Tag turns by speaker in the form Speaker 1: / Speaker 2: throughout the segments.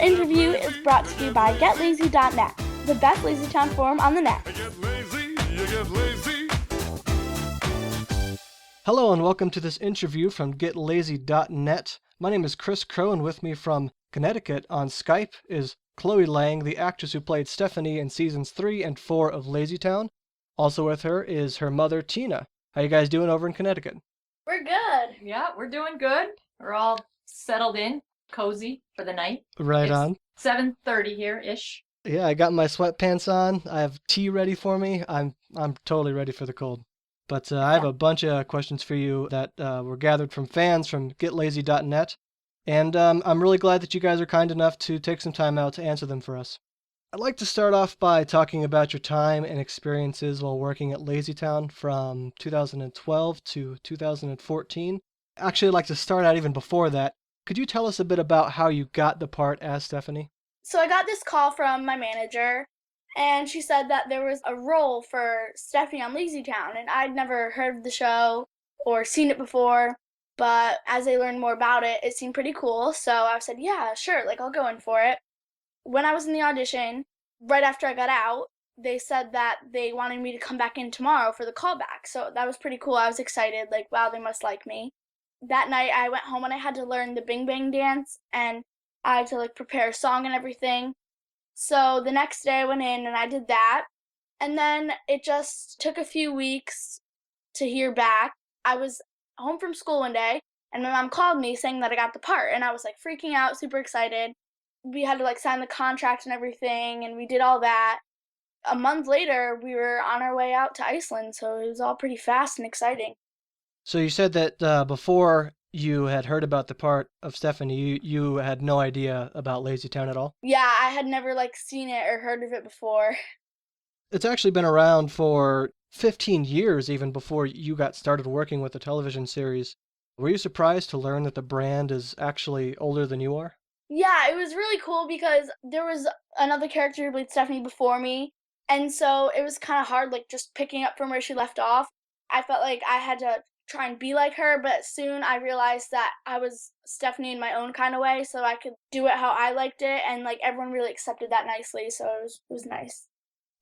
Speaker 1: interview is brought to you by GetLazy.net, the best LazyTown forum on the net.
Speaker 2: Get lazy, you get lazy.
Speaker 3: Hello and welcome to this interview from GetLazy.net. My name is Chris Crow, and with me from Connecticut on Skype is Chloe Lang, the actress who played Stephanie in seasons 3 and 4 of LazyTown. Also with her is her mother, Tina. How you guys doing over in Connecticut?
Speaker 1: We're good.
Speaker 4: Yeah, we're doing good. We're all settled in, cozy for the night.
Speaker 3: Right
Speaker 4: It's
Speaker 3: on.
Speaker 4: 7:30 here-ish.
Speaker 3: Yeah, I got my sweatpants on. I have tea ready for me. I'm totally ready for the cold. But I have a bunch of questions for you that were gathered from fans from GetLazy.net. And I'm really glad that you guys are kind enough to take some time out to answer them for us. I'd like to start off by talking about your time and experiences while working at LazyTown from 2012 to 2014. Actually, I'd like to start out even before that. Could you tell us a bit about how you got the part as Stephanie?
Speaker 1: So I got this call from my manager, and she said that there was a role for Stephanie on LazyTown, and I'd never heard of the show or seen it before, but as I learned more about it, it seemed pretty cool, so I said, yeah, sure, I'll go in for it. When I was in the audition, right after I got out, they said that they wanted me to come back in tomorrow for the callback, so that was pretty cool. I was excited, wow, they must like me. That night, I went home and I had to learn the Bing Bang dance, and I had to prepare a song and everything. So the next day I went in and I did that. And then it just took a few weeks to hear back. I was home from school one day and my mom called me saying that I got the part, and I was freaking out, super excited. We had to sign the contract and everything, and we did all that. A month later, we were on our way out to Iceland, so it was all pretty fast and exciting.
Speaker 3: So you said that before you had heard about the part of Stephanie, you had no idea about LazyTown at all?
Speaker 1: Yeah, I had never seen it or heard of it before.
Speaker 3: It's actually been around for 15 years, even before you got started working with the television series. Were you surprised to learn that the brand is actually older than you are?
Speaker 1: Yeah, it was really cool because there was another character who played Stephanie before me, and so it was kind of hard, just picking up from where she left off. I felt like I had to try and be like her, but soon I realized that I was Stephanie in my own kind of way, so I could do it how I liked it, and everyone really accepted that nicely, so it was nice.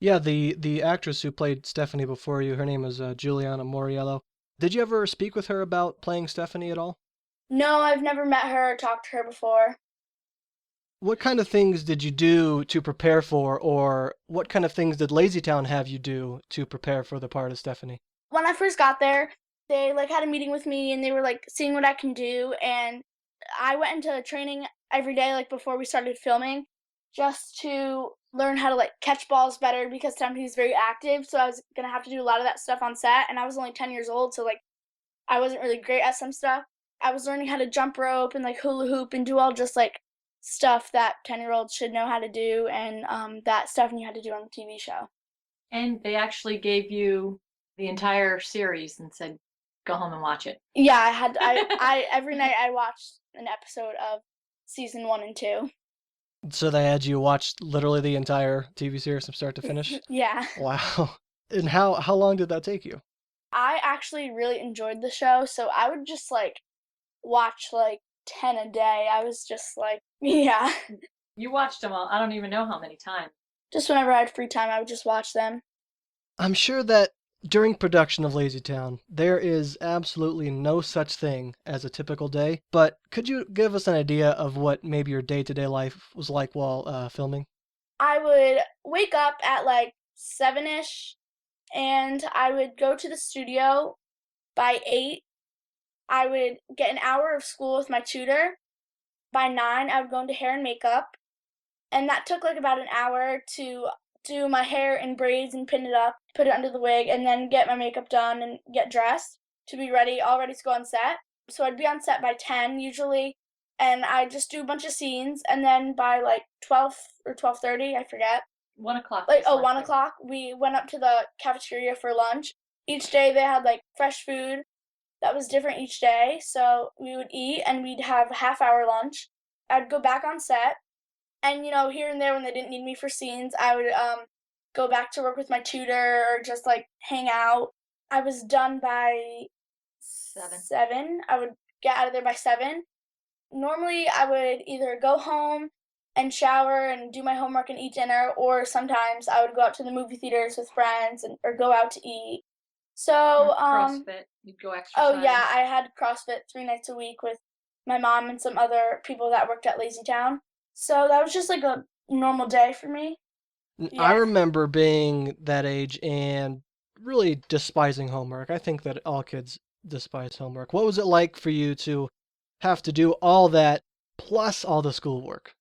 Speaker 3: Yeah, the actress who played Stephanie before you, her name is Juliana Moriello. Did you ever speak with her about playing Stephanie at all?
Speaker 1: No, I've never met her or talked to her before.
Speaker 3: What kind of things did you do to prepare for, or what kind of things did LazyTown have you do to prepare for the part of Stephanie?
Speaker 1: When I first got there, they had a meeting with me and they were seeing what I can do, and I went into training every day before we started filming just to learn how to catch balls better because Stephanie's very active, so I was going to have to do a lot of that stuff on set, and I was only 10 years old, so I wasn't really great at some stuff. I was learning how to jump rope and hula hoop and do all just stuff that 10-year-olds should know how to do, and that Stephanie had to do on the TV show.
Speaker 4: And they actually gave you the entire series and said, go home and watch it.
Speaker 1: Yeah, I every night I watched an episode of season 1 and 2.
Speaker 3: So they had you watch literally the entire TV series from start to finish?
Speaker 1: Yeah.
Speaker 3: Wow. And how long did that take you?
Speaker 1: I actually really enjoyed the show, so I would just watch 10 a day. I was just yeah.
Speaker 4: You watched them all. I don't even know how many times.
Speaker 1: Just whenever I had free time, I would just watch them.
Speaker 3: I'm sure that during production of LazyTown, there is absolutely no such thing as a typical day, but could you give us an idea of what maybe your day-to-day life was like while filming?
Speaker 1: I would wake up at 7-ish, and I would go to the studio by 8. I would get an hour of school with my tutor. By 9, I would go into hair and makeup, and that took about an hour to do my hair in braids and pin it up, put it under the wig, and then get my makeup done and get dressed to be ready, all ready to go on set. So I'd be on set by 10 usually, and I'd just do a bunch of scenes, and then by 12 or 12:30, I forget.
Speaker 4: 1 o'clock.
Speaker 1: 1 o'clock, we went up to the cafeteria for lunch. Each day they had fresh food that was different each day, so we would eat and we'd have a half-hour lunch. I'd go back on set, and here and there when they didn't need me for scenes, I would go back to work with my tutor or just hang out. I was done by 7. I would get out of there by 7. Normally I would either go home and shower and do my homework and eat dinner, or sometimes I would go out to the movie theaters with friends or go out to eat.
Speaker 4: Or
Speaker 1: So,
Speaker 4: CrossFit. You'd go
Speaker 1: oh yeah,
Speaker 4: exercise.
Speaker 1: I had CrossFit 3 nights a week with my mom and some other people that worked at LazyTown. So that was just like a normal day for me.
Speaker 3: I
Speaker 1: Yeah.
Speaker 3: remember being that age and really despising homework. I think that all kids despise homework. What was it like for you to have to do all that plus all the schoolwork?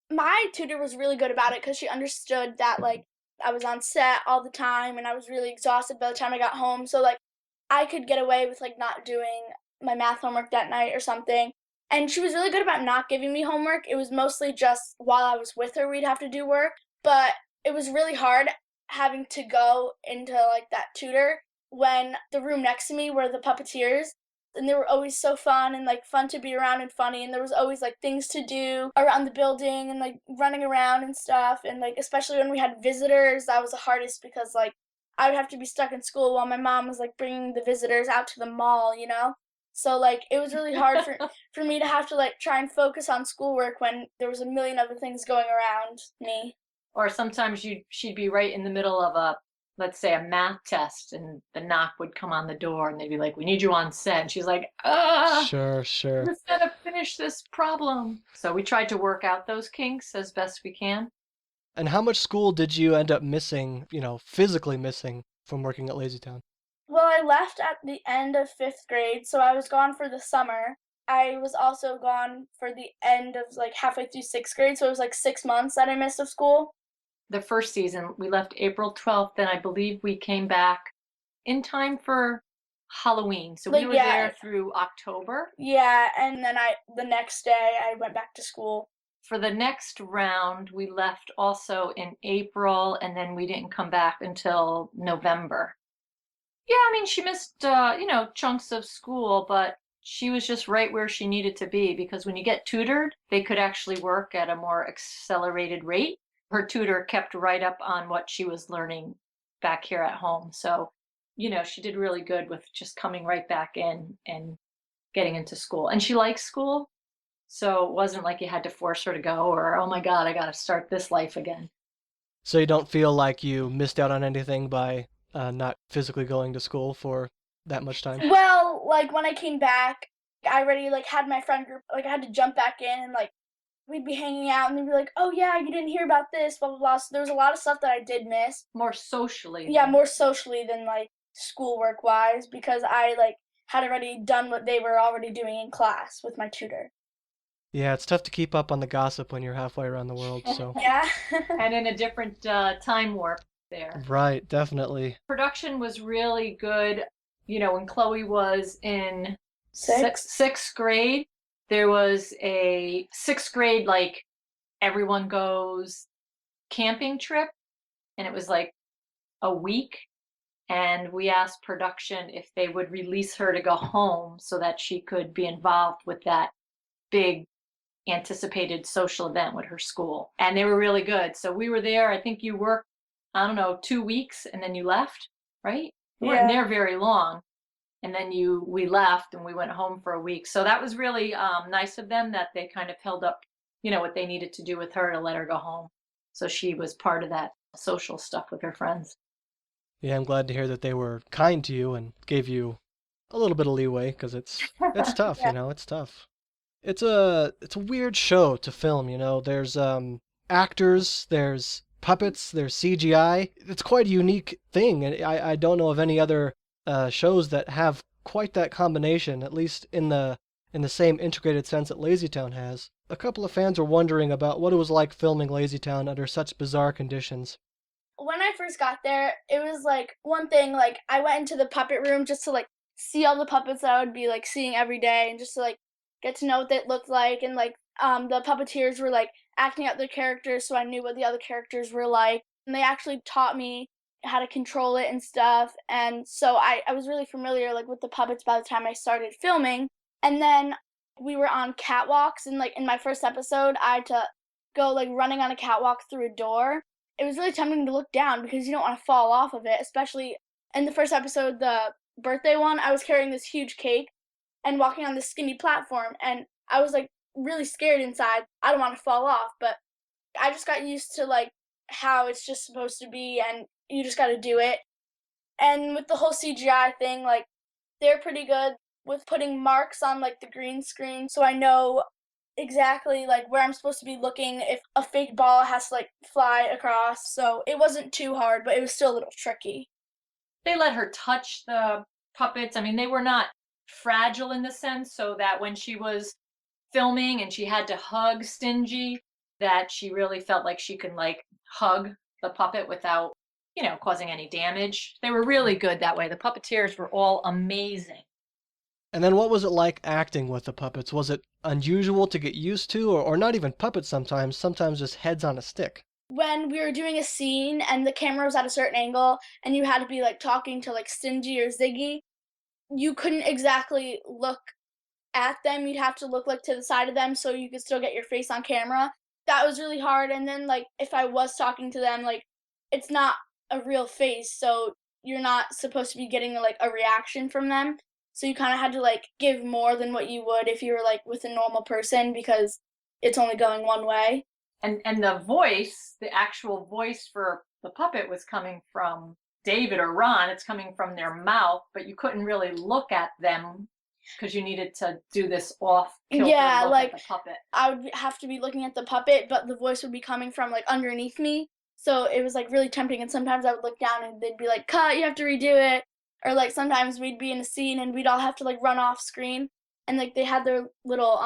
Speaker 1: My tutor was really good about it because she understood that, like, I was on set all the time and I was really exhausted by the time I got home, so, like, I could get away with, like, not doing my math homework that night or something, and she was really good about not giving me homework. It was mostly just while I was with her we'd have to do work, but it was really hard having to go into, like, that tutor when the room next to me were the puppeteers, and they were always so fun and like fun to be around and funny, and there was always like things to do around the building and like running around and stuff, and like especially when we had visitors that was the hardest because like I would have to be stuck in school while my mom was like bringing the visitors out to the mall. So like it was really hard for me to have to like try and focus on schoolwork when there was a million other things going around me.
Speaker 4: Or sometimes she'd be right in the middle of let's say, a math test, and the knock would come on the door, and they'd be like, "We need you on set." And she's like,
Speaker 3: Sure, sure.
Speaker 4: just gotta finish this problem." So we tried to work out those kinks as best we can.
Speaker 3: And how much school did you end up missing, physically missing from working at LazyTown?
Speaker 1: Well, I left at the end of 5th grade, so I was gone for the summer. I was also gone for the end of like halfway through 6th grade, so it was like 6 months that I missed of school.
Speaker 4: The first season, we left April 12th, and I believe we came back in time for Halloween. So we
Speaker 1: Like,
Speaker 4: were
Speaker 1: yeah,
Speaker 4: there through October.
Speaker 1: yeah, and then the next day I went back to school.
Speaker 4: For the next round, we left also in April, and then we didn't come back until November. Yeah, I mean, she missed, chunks of school, but she was just right where she needed to be, because when you get tutored, they could actually work at a more accelerated rate. Her tutor kept right up on what she was learning back here at home. So, she did really good with just coming right back in and getting into school. And she likes school. So it wasn't like you had to force her to go, or, oh my God, I got to start this life again.
Speaker 3: So you don't feel like you missed out on anything by not physically going to school for that much time?
Speaker 1: Well, like when I came back, I already like had my friend group. Like I had to jump back in and like we'd be hanging out and they'd be like, "Oh yeah, you didn't hear about this, blah blah blah." So there was a lot of stuff that I did miss.
Speaker 4: More socially.
Speaker 1: Yeah, more socially than like schoolwork wise because I like had already done what they were already doing in class with my tutor.
Speaker 3: Yeah, it's tough to keep up on the gossip when you're halfway around the world, so.
Speaker 1: Yeah.
Speaker 4: And in a different time warp there.
Speaker 3: Right, definitely.
Speaker 4: Production was really good. When Chloe was in
Speaker 1: Six.
Speaker 4: sixth grade, there was a sixth grade, like, everyone goes camping trip, and it was like a week. And we asked production if they would release her to go home so that she could be involved with that big anticipated social event with her school. And they were really good. So we were there. I think you worked, I don't know, 2 weeks, and then you left, right? You weren't
Speaker 1: Yeah.
Speaker 4: there very long. And then we left and we went home for a week. So that was really nice of them, that they kind of held up, what they needed to do with her to let her go home. So she was part of that social stuff with her friends.
Speaker 3: Yeah, I'm glad to hear that they were kind to you and gave you a little bit of leeway because it's tough,
Speaker 1: Yeah.
Speaker 3: it's tough. It's a weird show to film, There's actors, there's puppets, there's CGI. It's quite a unique thing, and I don't know of any other shows that have quite that combination, at least in the same integrated sense that LazyTown has. A couple of fans were wondering about what it was like filming LazyTown under such bizarre conditions.
Speaker 1: When I first got there, it was like one thing, like I went into the puppet room just to like see all the puppets that I would be like seeing every day and just to like get to know what they looked like, and like the puppeteers were like acting out their characters so I knew what the other characters were like. And they actually taught me how to control it and stuff. And so I was really familiar like with the puppets by the time I started filming. And then we were on catwalks, and like in my first episode I had to go like running on a catwalk through a door. It was really tempting to look down because you don't want to fall off of it, especially in the first episode, the birthday one. I was carrying this huge cake and walking on this skinny platform, and I was like really scared inside. I don't want to fall off, but I just got used to like how it's just supposed to be and you just got to do it. And with the whole CGI thing, like they're pretty good with putting marks on like the green screen so I know exactly like where I'm supposed to be looking if a fake ball has to like fly across. So it wasn't too hard, but it was still a little tricky.
Speaker 4: They let her touch the puppets. I mean, they were not fragile in the sense so that when she was filming and she had to hug Stingy, that she really felt like she could like hug the puppet without, causing any damage. They were really good that way. The puppeteers were all amazing.
Speaker 3: And then what was it like acting with the puppets? Was it unusual to get used to, or not even puppets sometimes just heads on a stick?
Speaker 1: When we were doing a scene and the camera was at a certain angle and you had to be like talking to like Stingy or Ziggy, you couldn't exactly look at them. You'd have to look like to the side of them so you could still get your face on camera. That was really hard. And then like if I was talking to them, like it's not a real face, so you're not supposed to be getting like a reaction from them. So you kind of had to like give more than what you would if you were like with a normal person because it's only going one way.
Speaker 4: And the voice, the actual voice for the puppet was coming from David or Ron. It's coming from their mouth, but you couldn't really look at them because you needed to do this off kilter
Speaker 1: Yeah,
Speaker 4: look
Speaker 1: like
Speaker 4: at the puppet.
Speaker 1: I would have to be looking at the puppet, but the voice would be coming from like underneath me. So it was like really tempting. And sometimes I would look down and they'd be like, cut, you have to redo it. Or like sometimes we'd be in a scene and we'd all have to like run off screen. And like they had their little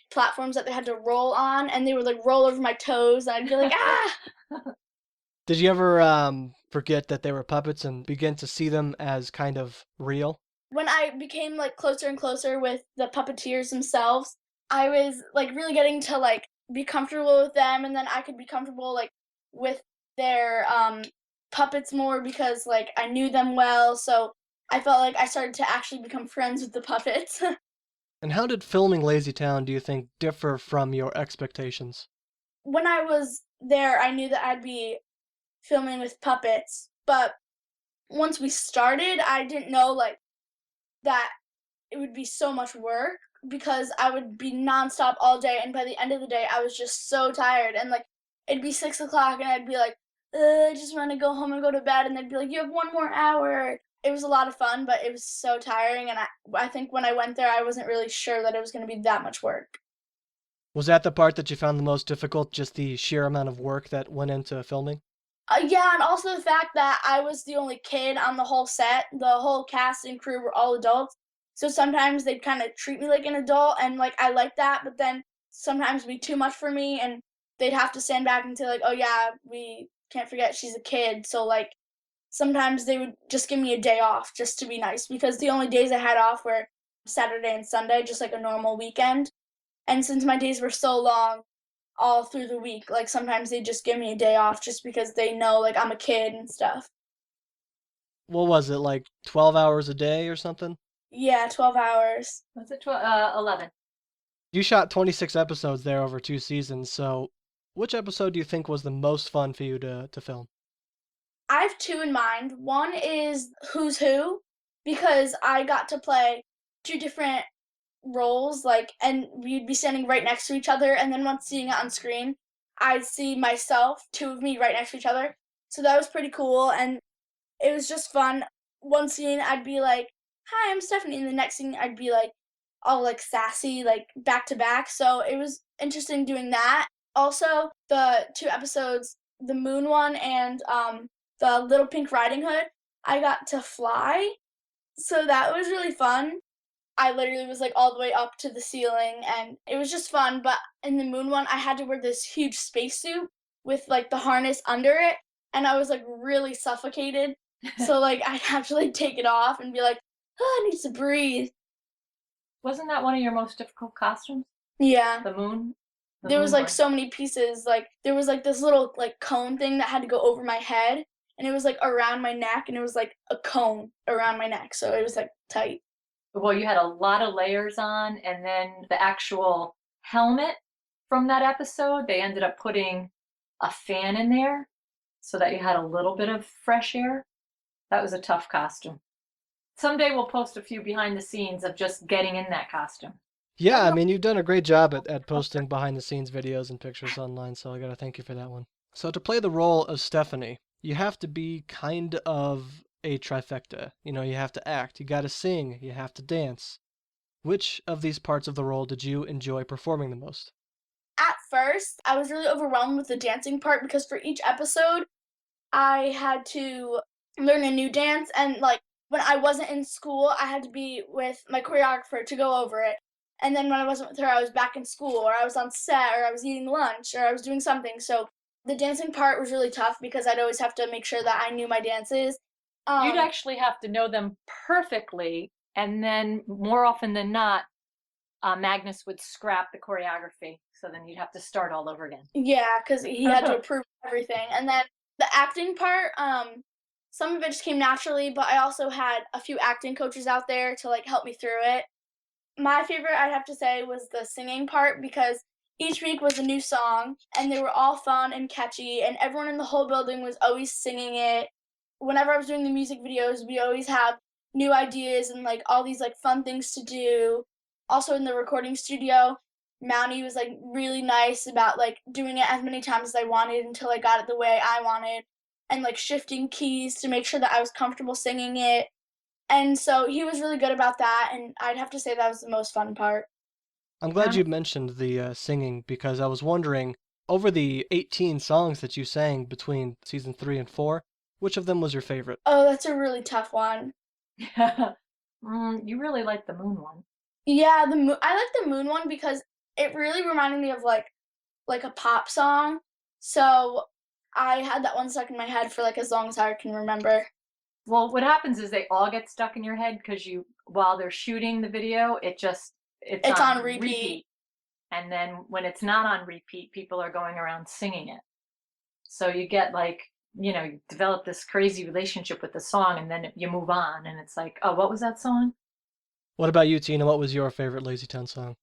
Speaker 1: platforms that they had to roll on and they would like roll over my toes and I'd be like, ah!
Speaker 3: Did you ever forget that they were puppets and begin to see them as kind of real?
Speaker 1: When I became like closer and closer with the puppeteers themselves, I was like really getting to like be comfortable with them and then I could be comfortable like with their puppets more because like I knew them well, so I felt like I started to actually become friends with the puppets.
Speaker 3: And how did filming LazyTown, do you think, differ from your expectations?
Speaker 1: When I was there, I knew that I'd be filming with puppets, but once we started, I didn't know like that it would be so much work because I would be nonstop all day, and by the end of the day, I was just so tired. And like, it'd be 6 o'clock, and I'd be like, I just want to go home and go to bed. And they'd be like, you have 1 more hour. It was a lot of fun, but it was so tiring. And I think when I went there, I wasn't really sure that it was going to be that much work.
Speaker 3: Was that the part that you found the most difficult, just the sheer amount of work that went into filming?
Speaker 1: Yeah, and also the fact that I was the only kid on the whole set. The whole cast and crew were all adults. So sometimes they'd kind of treat me like an adult, and like I like that, but then sometimes it'd be too much for me, and they'd have to stand back and say like, "Oh yeah, we can't forget she's a kid." So like sometimes they would just give me a day off just to be nice because the only days I had off were Saturday and Sunday, just like a normal weekend. And since my days were so long, all through the week. Like sometimes they just give me a day off just because they know like I'm a kid and stuff.
Speaker 3: What was it, like 12 hours a day or something?
Speaker 1: Yeah, 12 hours.
Speaker 4: Was it 11?
Speaker 3: You shot 26 episodes there over 2 seasons, so which episode do you think was the most fun for you to film?
Speaker 1: I have two in mind. One is Who's Who because I got to play two different roles like and we'd be standing right next to each other and then once seeing it on screen, I'd see myself, two of me right next to each other. So that was pretty cool and it was just fun. One scene I'd be like, "Hi, I'm Stephanie," and the next scene I'd be like, all like sassy, like back to back. So it was interesting doing that. Also, the two episodes, the moon one and the Little Pink Riding Hood, I got to fly. So that was really fun. I literally was like all the way up to the ceiling and it was just fun. But in the moon one, I had to wear this huge spacesuit with like the harness under it. And I was like really suffocated. So like I'd have to like take it off and be like, oh, I need to breathe.
Speaker 4: Wasn't that one of your most difficult costumes?
Speaker 1: Yeah.
Speaker 4: The moon? The
Speaker 1: There was
Speaker 4: moon
Speaker 1: like
Speaker 4: one.
Speaker 1: so many pieces. Like there was like this little like cone thing that had to go over my head and it was like around my neck and it was like a cone around my neck. So it was like tight.
Speaker 4: Well, you had a lot of layers on, and then the actual helmet from that episode, they ended up putting a fan in there so that you had a little bit of fresh air. That was a tough costume. Someday we'll post a few behind the scenes of just getting in that costume.
Speaker 3: Yeah, I mean, you've done a great job at posting behind the scenes videos and pictures online, so I gotta thank you for that one. So to play the role of Stephanie, you have to be kind of a trifecta. You know, you have to act, you gotta sing, you have to dance. Which of these parts of the role did you enjoy performing the most?
Speaker 1: At first, I was really overwhelmed with the dancing part because for each episode, I had to learn a new dance, and like when I wasn't in school, I had to be with my choreographer to go over it. And then when I wasn't with her, I was back in school, or I was on set, or I was eating lunch, or I was doing something. So the dancing part was really tough because I'd always have to make sure that I knew my dances.
Speaker 4: You'd
Speaker 1: Um,
Speaker 4: actually have to know them perfectly, and then more often than not, Magnus would scrap the choreography. So then you'd have to start all over again.
Speaker 1: yeah, because he had to approve everything. And then the acting part, some of it just came naturally, but I also had a few acting coaches out there to like help me through it. My favorite, I'd have to say, was the singing part because each week was a new song and they were all fun and catchy, and everyone in the whole building was always singing it. Whenever I was doing the music videos, we always have new ideas and like all these like fun things to do. Also in the recording studio, Mountie was like really nice about like doing it as many times as I wanted until I got it the way I wanted, and like shifting keys to make sure that I was comfortable singing it. And so he was really good about that, and I'd have to say that was the most fun part.
Speaker 3: I'm glad you mentioned the singing because I was wondering, over the 18 songs that you sang between season 3 and 4, which of them was your favorite?
Speaker 1: Oh, that's a really tough one.
Speaker 4: You really like the moon one.
Speaker 1: Yeah, I like the moon one because it really reminded me of like a pop song. So I had that one stuck in my head for like as long as I can remember.
Speaker 4: Well, what happens is they all get stuck in your head because while they're shooting the video, it's
Speaker 1: It's
Speaker 4: on
Speaker 1: on repeat.
Speaker 4: and then when it's not on repeat, people are going around singing it. So you get like, you develop this crazy relationship with the song, and then you move on, and it's like, oh, what was that song?
Speaker 3: What about you, Tina? What was your favorite LazyTown song?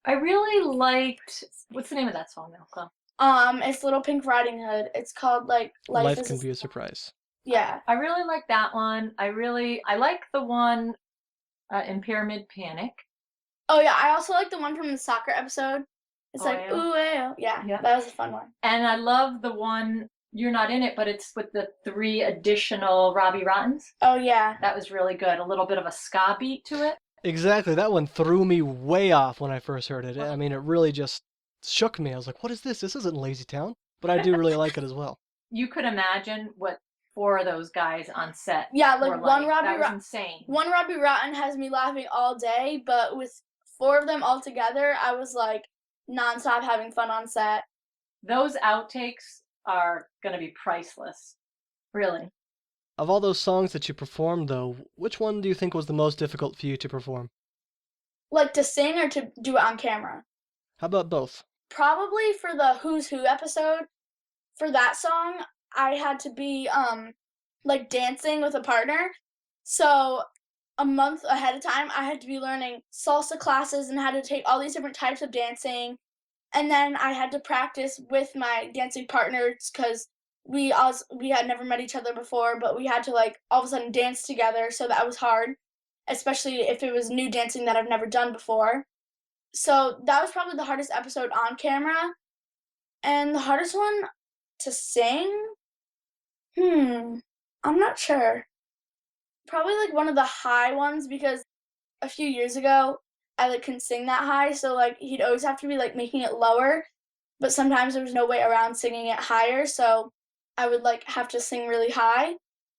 Speaker 4: I really liked, what's the name of that song, Malcolm?
Speaker 1: It's Little Pink Riding Hood. It's called like Life
Speaker 3: Life
Speaker 1: is a
Speaker 3: can be a surprise.
Speaker 1: Yeah.
Speaker 4: I really like that one. I like the one in Pyramid Panic.
Speaker 1: Oh yeah, I also like the one from the soccer episode. It's
Speaker 4: Oh,
Speaker 1: like
Speaker 4: yeah?
Speaker 1: ooh oh. Yeah,
Speaker 4: Yeah.
Speaker 1: that was a fun one.
Speaker 4: And I love the one, you're not in it, but it's with the 3 additional Robbie Rottens.
Speaker 1: Oh yeah.
Speaker 4: That was really good. A little bit of a ska beat to it.
Speaker 3: Exactly. That one threw me way off when I first heard it. I mean, it really just shook me. I was like, what is this? This isn't LazyTown. But I do really like it as well.
Speaker 4: You could imagine what 4 of those guys on set
Speaker 1: Yeah,
Speaker 4: were
Speaker 1: like one
Speaker 4: like. That
Speaker 1: Robbie
Speaker 4: was insane.
Speaker 1: one Robbie Rotten has me laughing all day, but with 4 of them all together, I was like nonstop having fun on set.
Speaker 4: Those outtakes are going to be priceless. Really.
Speaker 3: Of all those songs that you performed, though, which one do you think was the most difficult for you to perform?
Speaker 1: Like to sing or to do it on camera?
Speaker 3: How about both?
Speaker 1: Probably for the Who's Who episode. For that song, I had to be like dancing with a partner. So a month ahead of time, I had to be learning salsa classes and had to take all these different types of dancing. And then I had to practice with my dancing partners because we had never met each other before, but we had to like all of a sudden dance together. So that was hard, especially if it was new dancing that I've never done before. So that was probably the hardest episode on camera. And the hardest one to sing? I'm not sure. Probably like one of the high ones because a few years ago I like couldn't sing that high, so like he'd always have to be like making it lower, but sometimes there was no way around singing it higher, so I would like have to sing really high.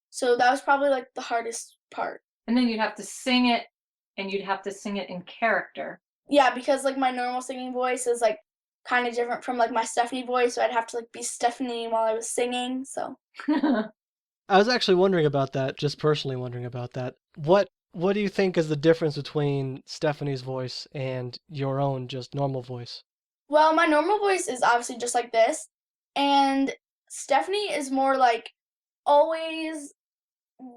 Speaker 1: So that was probably like the hardest part.
Speaker 4: And then you'd have to sing it, and you'd have to sing it in character.
Speaker 1: Yeah, because like my normal singing voice is like kind of different from like my Stephanie voice, so I'd have to like be Stephanie while I was singing, so
Speaker 3: I was actually wondering about that, just personally wondering about that. What do you think is the difference between Stephanie's voice and your own just normal voice?
Speaker 1: well, my normal voice is obviously just like this, and Stephanie is more like always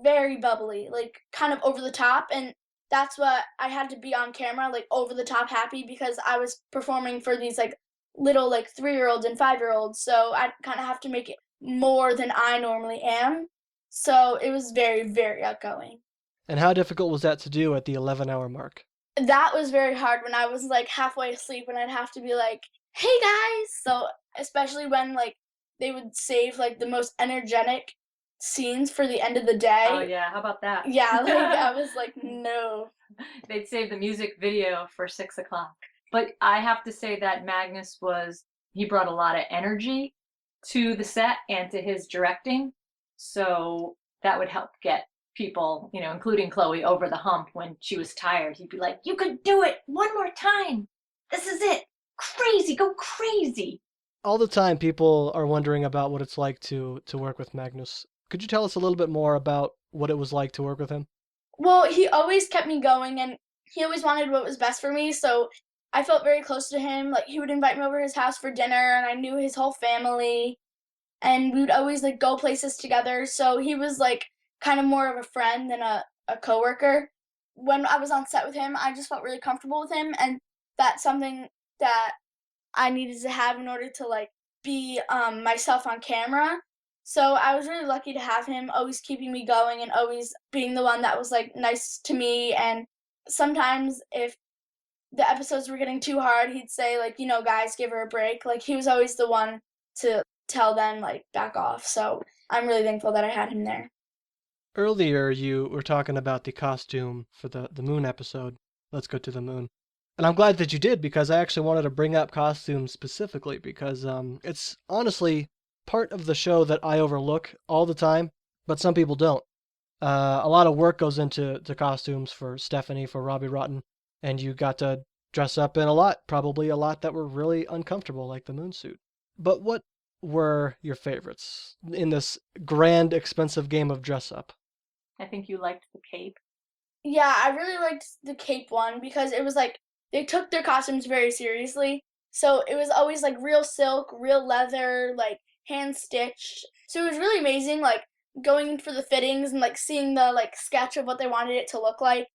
Speaker 1: very bubbly, like kind of over the top, and that's what I had to be on camera, like over the top happy because I was performing for these like little like 3-year-olds and 5-year-olds, so I kind of have to make it more than I normally am. So it was very, very outgoing.
Speaker 3: And how difficult was that to do at the 11-hour mark?
Speaker 1: That was very hard when I was, like, halfway asleep and I'd have to be like, "Hey, guys!" So, especially when, like, they would save, like, the most energetic scenes for the end of the
Speaker 4: Oh
Speaker 1: day.
Speaker 4: yeah, how about that?
Speaker 1: Yeah, like, I was like, "No."
Speaker 4: They'd save the music video for 6 o'clock. But I have to say that Magnus he brought a lot of energy to the set and to his directing. So that would help get people, including Chloe, over the hump when she was tired. He'd be like, "You could do it one more time. This is it. Crazy, go crazy."
Speaker 3: All the time, people are wondering about what it's like to work with Magnus. Could you tell us a little bit more about what it was like to work with him?
Speaker 1: Well, he always kept me going, and he always wanted what was best for me, so I felt very close to him. Like, he would invite me over to his house for dinner, and I knew his whole family, and we would always, like, go places together, so he was, like, kind of more of a friend than a coworker. When I was on set with him, I just felt really comfortable with him, and that's something that I needed to have in order to, like, be, myself on camera. So I was really lucky to have him always keeping me going and always being the one that was, like, nice to me, and sometimes if the episodes were getting too hard, he'd say, like, "Guys, give her a break." Like, he was always the one to tell them, like, "Back off." So I'm really thankful that I had him there.
Speaker 3: Earlier, you were talking about the costume for the moon episode. Let's go to the moon. And I'm glad that you did because I actually wanted to bring up costumes specifically because it's honestly part of the show that I overlook all the time, but some people don't. A lot of work goes into costumes for Stephanie, for Robbie Rotten, and you got to dress up in a lot, probably a lot that were really uncomfortable, like the moon suit. But what were your favorites in this grand, expensive game of dress up?
Speaker 4: I think you liked the cape.
Speaker 1: Yeah, I really liked the cape one because it was like they took their costumes very seriously. So it was always like real silk, real leather, like hand stitched. So it was really amazing, like going in for the fittings and like seeing the like sketch of what they wanted it to look like,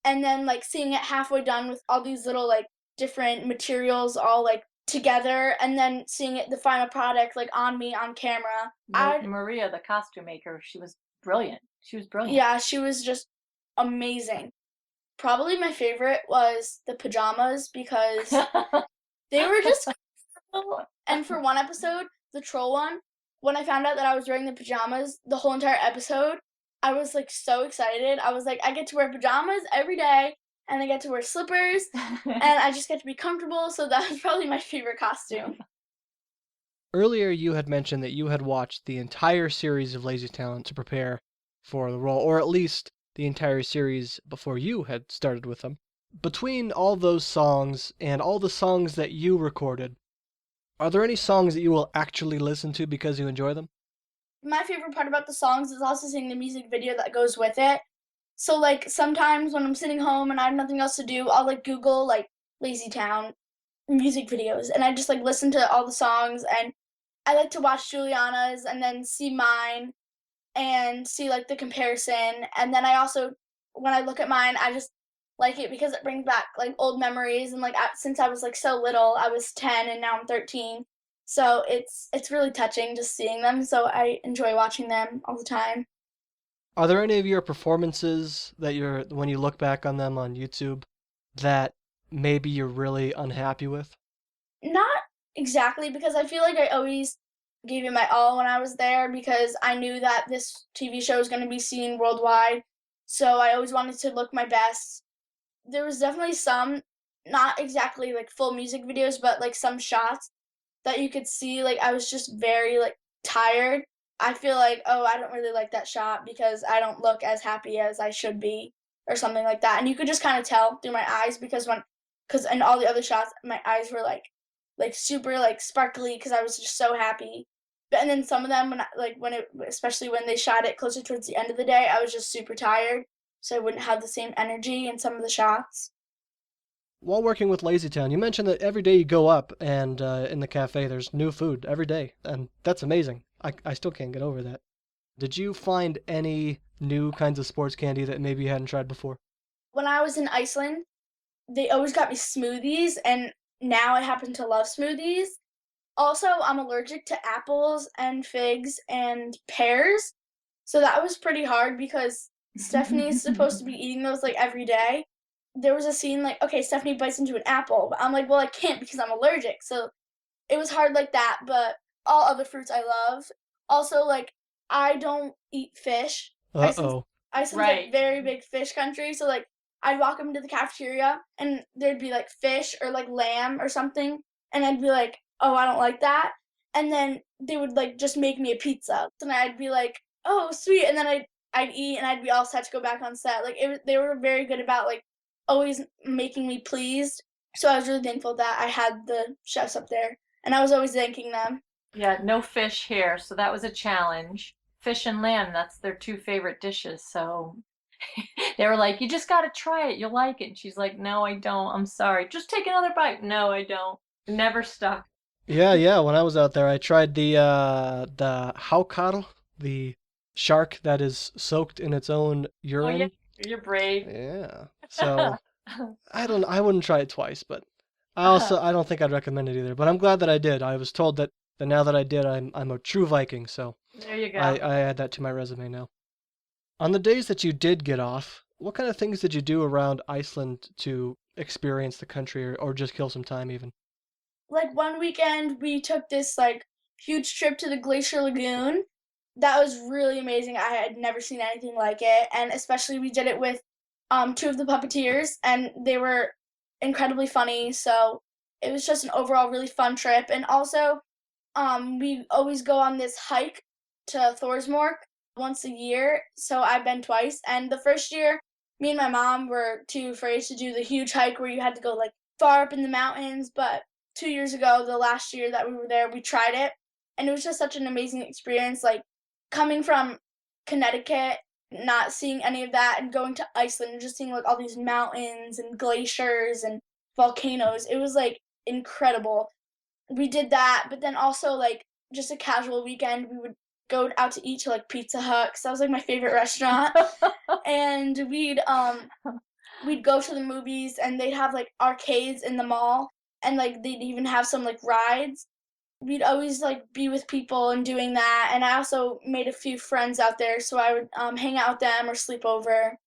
Speaker 1: and then like seeing it halfway done with all these little like different materials all like together, and then seeing it the final product like on me on camera.
Speaker 4: Maria, the costume maker, she was brilliant. She was brilliant.
Speaker 1: Yeah, she was just amazing. Probably my favorite was the pajamas because they were just cool, and for one episode, the troll one, when I found out that I was wearing the pajamas the whole entire episode, I was, like, so excited. I was like, "I get to wear pajamas every day, and I get to wear slippers, and I just get to be comfortable," so that was probably my favorite costume.
Speaker 3: Earlier, you had mentioned that you had watched the entire series of LazyTown to prepare for the role, or at least the entire series before you had started with them. Between all those songs and all the songs that you recorded, are there any songs that you will actually listen to because you enjoy them?
Speaker 1: My favorite part about the songs is also seeing the music video that goes with it. So, like, sometimes when I'm sitting home and I have nothing else to do, I'll, like, Google, like, Lazy Town music videos, and I just, like, listen to all the songs, and I like to watch Juliana's and then see mine and see, like, the comparison, and then I also when I look at mine, I just like it because it brings back, like, old memories, and, like, since I was, like, so little, I was 10 and now I'm 13, so it's really touching just seeing them, so I enjoy watching them all the time.
Speaker 3: Are there any of your performances that when you look back on them on YouTube, that maybe you're really unhappy with?
Speaker 1: Not exactly, because I feel like I always gave it my all when I was there because I knew that this TV show was gonna be seen worldwide, so I always wanted to look my best. There was definitely some, not exactly, like, full music videos, but, like, some shots that you could see, like, I was just very, like, tired. I feel like, "Oh, I don't really like that shot because I don't look as happy as I should be," or something like that, and you could just kinda tell through my eyes because in all the other shots, my eyes were, like, super, like, sparkly because I was just so happy. But and then some of them when it especially when they shot it closer towards the end of the day, I was just super tired, so I wouldn't have the same energy in some of the shots.
Speaker 3: While working with LazyTown, you mentioned that every day you go up and in the cafe there's new food every day, and that's amazing. I still can't get over that. Did you find any new kinds of sports candy that maybe you hadn't tried before?
Speaker 1: When I was in Iceland, they always got me smoothies, and now I happen to love smoothies. Also, I'm allergic to apples and figs and pears, so that was pretty hard because Stephanie is supposed to be eating those, like, every day, there was a scene like, okay, Stephanie bites into an apple, but I'm like, well, I can't because I'm allergic. So it was hard like that, but all other fruits I love. Also, like, I don't eat fish. Iceland's
Speaker 3: Uh-oh.
Speaker 1: Iceland's a
Speaker 4: Right.
Speaker 1: very big fish country, so like I'd walk up into the cafeteria and there'd be like fish or like lamb or something, and I'd be like, "Oh, I don't like that." And then they would like just make me a pizza. And I'd be like, "Oh, sweet." And then I'd eat and I'd be all set to go back on set. Like they were very good about like always making me pleased. So I was really thankful that I had the chefs up there and I was always thanking them.
Speaker 4: Yeah, no fish here, so that was a challenge. Fish and lamb, that's their two favorite dishes. So they were like, "You just got to try it. You'll like it." And she's like, "No, I don't. I'm sorry. Just take another bite." "No, I don't." Never stuck.
Speaker 3: Yeah, yeah. When I was out there, I tried the haukar, the shark that is soaked in its own
Speaker 4: Oh yeah,
Speaker 3: urine.
Speaker 4: you're brave.
Speaker 3: Yeah. So I wouldn't try it twice, but I don't think I'd recommend it either. But I'm glad that I did. I was told that now that I did, I'm a true Viking, so
Speaker 4: There you
Speaker 3: I
Speaker 4: go.
Speaker 3: I add that to my resume now. On the days that you did get off, what kind of things did you do around Iceland to experience the country or just kill some time even?
Speaker 1: Like one weekend we took this like huge trip to the Glacier Lagoon. That was really amazing. I had never seen anything like it, and especially we did it with two of the puppeteers, and they were incredibly funny. So it was just an overall really fun trip. And also, we always go on this hike to Thorsmork once a year. So I've been twice, and the first year, me and my mom were too afraid to do the huge hike where you had to go like far up in the mountains. But 2 years ago, the last year that we were there, we tried it, and it was just such an amazing experience. Like coming from Connecticut, not seeing any of that, and going to Iceland and just seeing like all these mountains and glaciers and volcanoes. It was like incredible. We did that, but then also like just a casual weekend, we would go out to eat to like Pizza Hut 'cause that was like my favorite restaurant, and we'd go to the movies and they'd have like arcades in the mall and like they'd even have some like rides. We'd always like be with people and doing that, and I also made a few friends out there, so I would hang out with them or sleep over.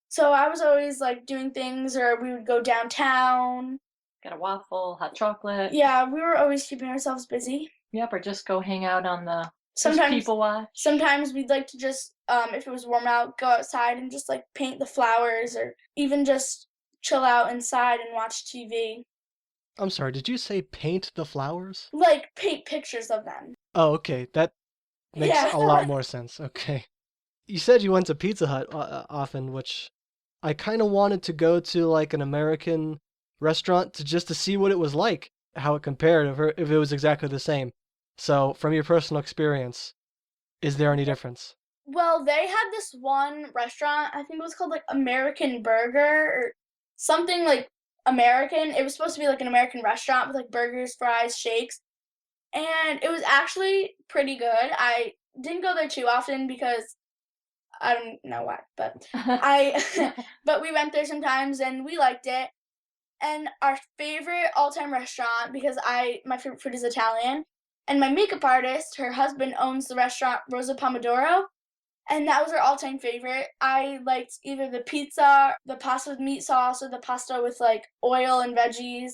Speaker 1: So I was always like doing things, or we would go downtown.
Speaker 4: Got a waffle, hot chocolate.
Speaker 1: Yeah, we were always keeping ourselves busy.
Speaker 4: Yep, or just go hang out on the just
Speaker 1: Sometimes
Speaker 4: people watch.
Speaker 1: sometimes we'd like to just if it was warm out, go outside and just like paint the flowers or even just chill out inside and watch TV.
Speaker 3: I'm sorry, did you say paint the flowers?
Speaker 1: Like paint pictures of them.
Speaker 3: Oh, okay. That makes
Speaker 1: Yeah.
Speaker 3: a lot more sense. Okay. You said you went to Pizza Hut often, which I kind of wanted to go to like an American restaurant to see what it was like, how it compared, if it was exactly the same. So, from your personal experience, is there any difference?
Speaker 1: Well, they had this one restaurant, I think it was called like American Burger or something like American. It was supposed to be like an American restaurant with like burgers, fries, shakes, and it was actually pretty good. I didn't go there too often because I don't know why, but I but we went there sometimes and we liked it. And our favorite all-time restaurant, because I my favorite food is Italian, and my makeup artist, her husband owns the restaurant Rosa Pomodoro, and that was our all-time favorite. I liked either the pizza, the pasta with meat sauce, or the pasta with like oil and veggies.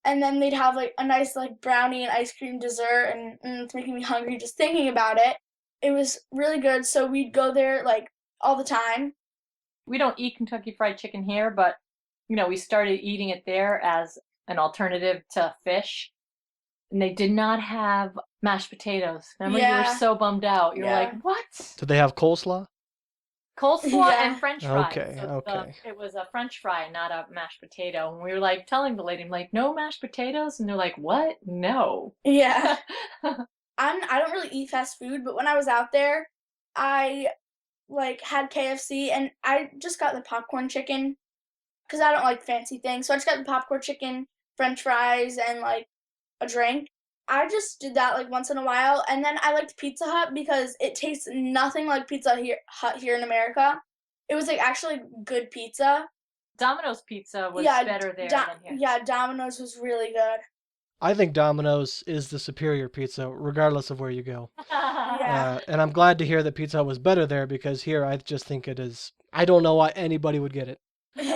Speaker 1: And then they'd have like a nice like brownie and ice cream dessert, and it's making me hungry just thinking about it. It was really good, so we'd go there like all the time.
Speaker 4: We don't eat Kentucky Fried Chicken here, but we started eating it there as an alternative to fish. And they did not have mashed potatoes. Remember, you were
Speaker 1: Yeah,
Speaker 4: so bummed out. You're
Speaker 1: yeah,
Speaker 4: like, "What?"
Speaker 3: Did they have coleslaw?
Speaker 4: Coleslaw and
Speaker 1: yeah.
Speaker 4: French fries.
Speaker 3: Okay,
Speaker 4: So
Speaker 3: okay.
Speaker 4: it was a French fry, not a mashed potato. And we were like telling the lady, I'm like, "No mashed potatoes?" And they're like, "What? No."
Speaker 1: Yeah. I don't really eat fast food, but when I was out there, I like had KFC and I just got the popcorn chicken because I don't like fancy things. So I just got the popcorn chicken, French fries, and like a drink. I just did that like once in a while, and then I liked Pizza Hut because it tastes nothing like Hut here in America. It was like actually good pizza.
Speaker 4: Domino's pizza was
Speaker 1: Yeah,
Speaker 4: better there than here.
Speaker 1: yeah, Domino's was really good.
Speaker 3: I think Domino's is the superior pizza, regardless of where you go.
Speaker 1: Yeah.
Speaker 3: And I'm glad to hear that Pizza Hut was better there because here I just think it is. I don't know why anybody would get it.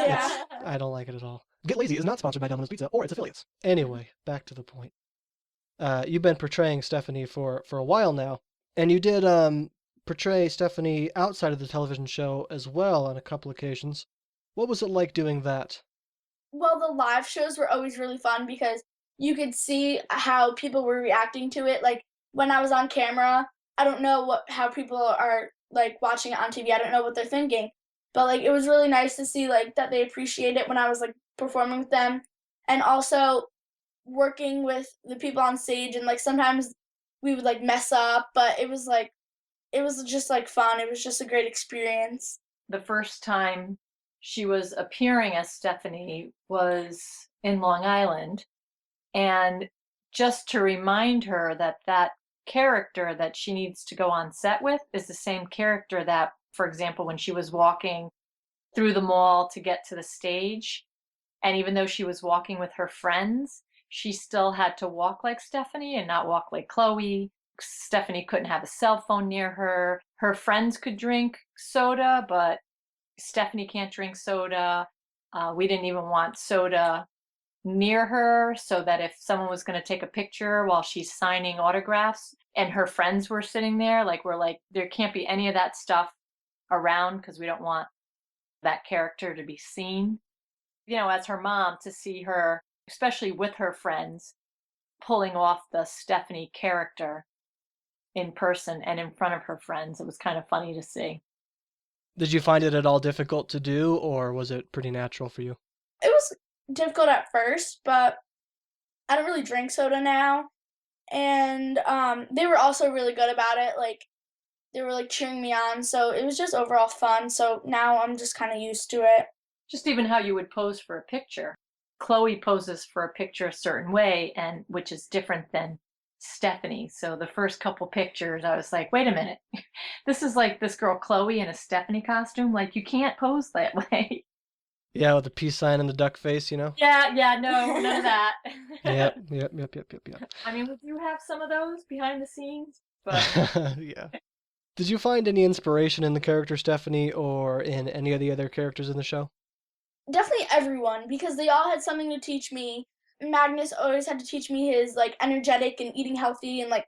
Speaker 1: Yeah.
Speaker 3: I don't like it at all. Get Lazy is not sponsored by Domino's Pizza or its affiliates. Anyway, back to the point. You've been portraying Stephanie for a while now, and you did portray Stephanie outside of the television show as well on a couple occasions. What was it like doing that?
Speaker 1: Well, the live shows were always really fun because you could see how people were reacting to it. Like when I was on camera, I don't know how people are like watching it on TV. I don't know what they're thinking. But like it was really nice to see like that they appreciate it when I was like performing with them. And also working with the people on stage and like sometimes we would like mess up, but it was just like fun. It was just a great experience.
Speaker 4: The first time she was appearing as Stephanie was in Long Island. And just to remind her that that character that she needs to go on set with is the same character that, for example, when she was walking through the mall to get to the stage, and even though she was walking with her friends, she still had to walk like Stephanie and not walk like Chloe. Stephanie couldn't have a cell phone near her. Her friends could drink soda, but Stephanie can't drink soda. We didn't even want soda near her so that if someone was going to take a picture while she's signing autographs and her friends were sitting there, like we're like, there can't be any of that stuff around because we don't want that character to be seen. You know, as her mom, to see her, especially with her friends, pulling off the Stephanie character in person and in front of her friends, it was kind of funny to see.
Speaker 3: Did you find it at all difficult to do, or was it pretty natural for you?
Speaker 1: It was difficult at first, but I don't really drink soda now. And they were also really good about it. Like they were like cheering me on, so it was just overall fun. So now I'm just kind of used to it.
Speaker 4: Just even how you would pose for a picture. Chloe poses for a picture a certain way, and which is different than Stephanie. So the first couple pictures, I was like, wait a minute, this is like this girl Chloe in a Stephanie costume. Like you can't pose that way.
Speaker 3: Yeah, with the peace sign and the duck face, you know?
Speaker 4: Yeah, no, none of that.
Speaker 3: Yep.
Speaker 4: I mean, we do have some of those behind the scenes, but
Speaker 3: Yeah. Did you find any inspiration in the character Stephanie or in any of the other characters in the show?
Speaker 1: Definitely everyone, because they all had something to teach me. Magnus always had to teach me his like energetic and eating healthy, and like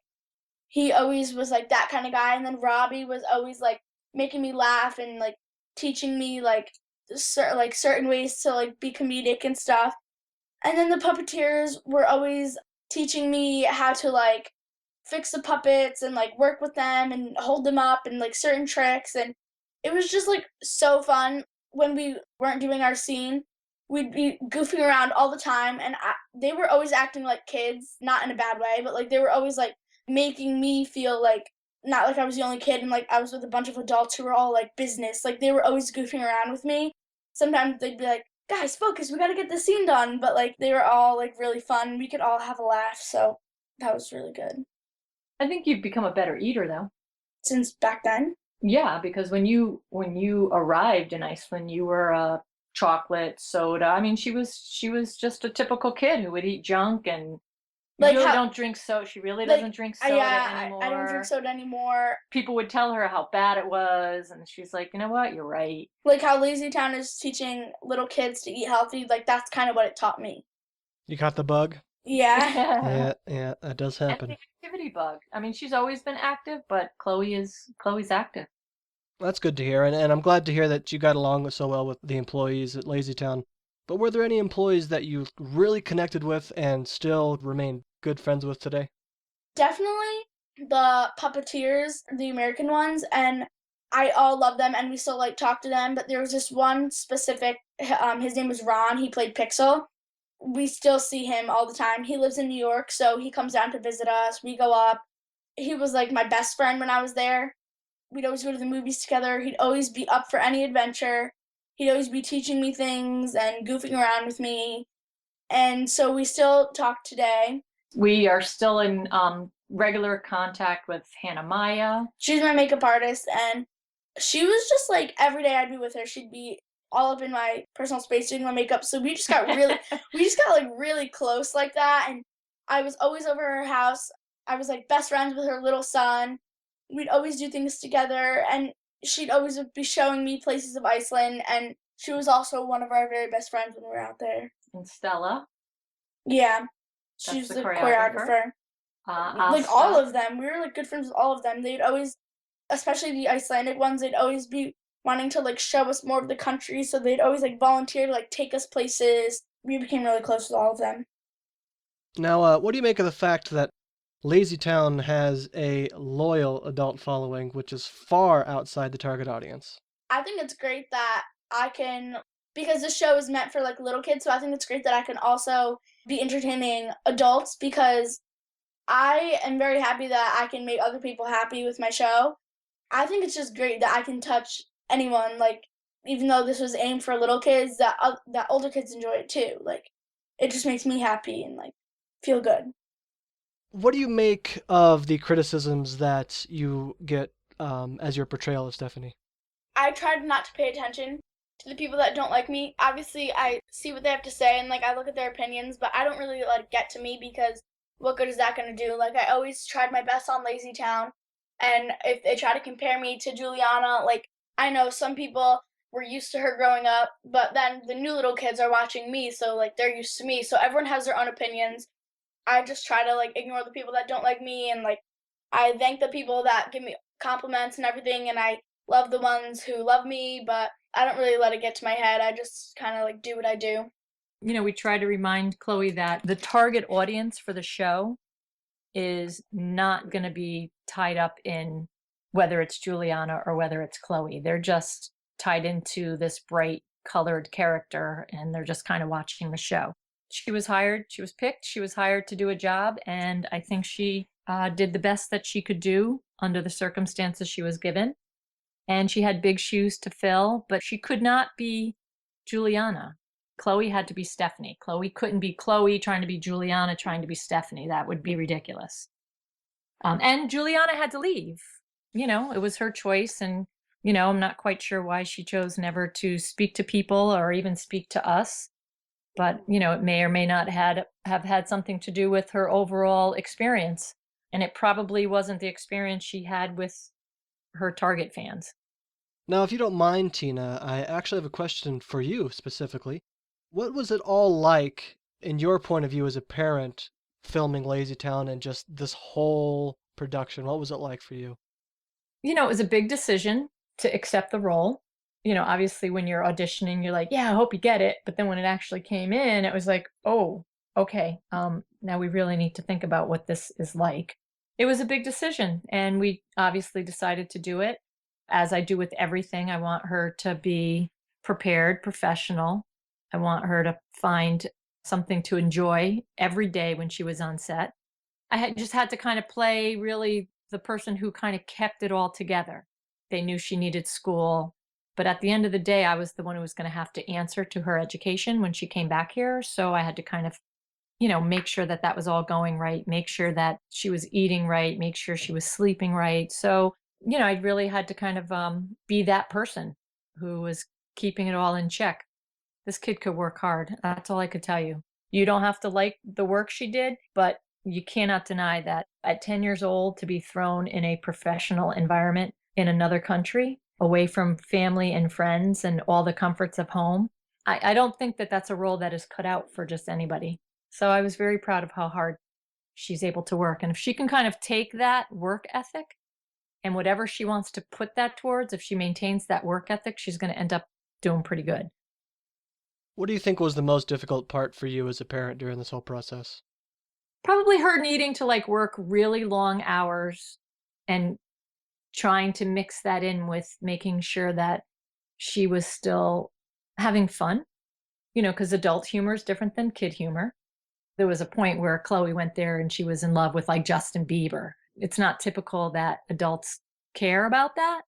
Speaker 1: he always was like that kind of guy. And then Robbie was always like making me laugh and like teaching me like certain ways to like be comedic and stuff. And then the puppeteers were always teaching me how to like fix the puppets and like work with them and hold them up and like certain tricks. And it was just like so fun when we weren't doing our scene. We'd be goofing around all the time, and they were always acting like kids, not in a bad way, but like they were always like making me feel like not like I was the only kid and like I was with a bunch of adults who were all like business. Like they were always goofing around with me. Sometimes they'd be like, guys, focus, we gotta get the scene done. But like they were all like really fun. We could all have a laugh, so that was really good.
Speaker 4: I think you've become a better eater though.
Speaker 1: Since back then.
Speaker 4: Yeah, because when you arrived in Iceland, you were a chocolate soda. I mean, she was just a typical kid who would eat junk and
Speaker 1: Like
Speaker 4: really
Speaker 1: how
Speaker 4: don't drink soda. She really
Speaker 1: like
Speaker 4: doesn't drink soda anymore.
Speaker 1: I don't drink soda anymore.
Speaker 4: People would tell her how bad it was, and she's like, you know what, you're right.
Speaker 1: Like how LazyTown is teaching little kids to eat healthy, like that's kind of what it taught me.
Speaker 3: You caught the bug?
Speaker 1: Yeah.
Speaker 3: Yeah, that does
Speaker 4: And
Speaker 3: happen.
Speaker 4: the activity bug. I mean, she's always been active, but Chloe's active.
Speaker 3: That's good to hear, and I'm glad to hear that you got along so well with the employees at LazyTown. But were there any employees that you really connected with and still remain good friends with today?
Speaker 1: Definitely the puppeteers, the American ones, and I all love them and we still like talk to them, but there was this one specific his name was Ron, he played Pixel. We still see him all the time. He lives in New York, so he comes down to visit us. We go up. He was like my best friend when I was there. We'd always go to the movies together. He'd always be up for any adventure. He'd always be teaching me things and goofing around with me. And so we still talk today.
Speaker 4: We are still in regular contact with Hannah Maya.
Speaker 1: She's my makeup artist, and she was just like every day I'd be with her. She'd be all up in my personal space doing my makeup. So we just got like really close like that. And I was always over her house. I was like best friends with her little son. We'd always do things together, and she'd always be showing me places of Iceland, and she was also one of our very best friends when we were out there.
Speaker 4: And Stella,
Speaker 1: Yeah,
Speaker 4: that's
Speaker 1: she's
Speaker 4: the
Speaker 1: the
Speaker 4: choreographer.
Speaker 1: choreographer. Like all
Speaker 4: Asta.
Speaker 1: of them, we were like good friends with all of them. They'd always, especially the Icelandic ones, they'd always be wanting to like show us more of the country, so they'd always like volunteer to like take us places. We became really close with all of them.
Speaker 3: Now, what do you make of the fact that LazyTown has a loyal adult following, which is far outside the target audience?
Speaker 1: I think it's great that I can, because this show is meant for like little kids, so I think it's great that I can also be entertaining adults because I am very happy that I can make other people happy with my show. I think it's just great that I can touch anyone, like even though this was aimed for little kids, that older kids enjoy it too. Like it just makes me happy and like feel good.
Speaker 3: What do you make of the criticisms that you get as your portrayal of Stephanie?
Speaker 1: I tried not to pay attention to the people that don't like me. Obviously, I see what they have to say and like I look at their opinions, but I don't really let it get to me because what good is that going to do? Like I always tried my best on LazyTown, and if they try to compare me to Juliana, like I know some people were used to her growing up, but then the new little kids are watching me, so like they're used to me. So everyone has their own opinions. I just try to like ignore the people that don't like me and like I thank the people that give me compliments and everything and I love the ones who love me, but I don't really let it get to my head. I just kind of like do what I do.
Speaker 4: We try to remind Chloe that the target audience for the show is not going to be tied up in whether it's Juliana or whether it's Chloe. They're just tied into this bright colored character and they're just kind of watching the show. She was hired, she was picked, she was hired to do a job, and I think she did the best that she could do under the circumstances she was given. And she had big shoes to fill, but she could not be Juliana. Chloe had to be Stephanie. Chloe couldn't be Chloe trying to be Juliana trying to be Stephanie. That would be ridiculous. And Juliana had to leave. It was her choice. And, I'm not quite sure why she chose never to speak to people or even speak to us. But, it may or may not have had something to do with her overall experience. And it probably wasn't the experience she had with her target fans.
Speaker 3: Now, if you don't mind, Tina, I actually have a question for you specifically. What was it all like, in your point of view as a parent, filming LazyTown and just this whole production? What was it like for you?
Speaker 4: It was a big decision to accept the role. Obviously when you're auditioning, you're like, yeah, I hope you get it. But then when it actually came in, it was like, oh, okay. Now we really need to think about what this is like. It was a big decision and we obviously decided to do it. As I do with everything, I want her to be prepared, professional. I want her to find something to enjoy every day when she was on set. Just had to kind of play really the person who kind of kept it all together. They knew she needed school, but at the end of the day, I was the one who was going to have to answer to her education when she came back here. So I had to kind of, make sure that that was all going right, make sure that she was eating right, make sure she was sleeping right. So, I really had to kind of be that person who was keeping it all in check. This kid could work hard. That's all I could tell you. You don't have to like the work she did, but you cannot deny that at 10 years old to be thrown in a professional environment in another country, away from family and friends and all the comforts of home, I don't think that that's a role that is cut out for just anybody. So I was very proud of how hard she's able to work. And if she can kind of take that work ethic and whatever she wants to put that towards, if she maintains that work ethic, she's going to end up doing pretty good.
Speaker 3: What do you think was the most difficult part for you as a parent during this whole process?
Speaker 4: Probably her needing to like work really long hours and trying to mix that in with making sure that she was still having fun, because adult humor is different than kid humor. There was a point where Chloe went there and she was in love with like Justin Bieber. It's not typical that adults care about that,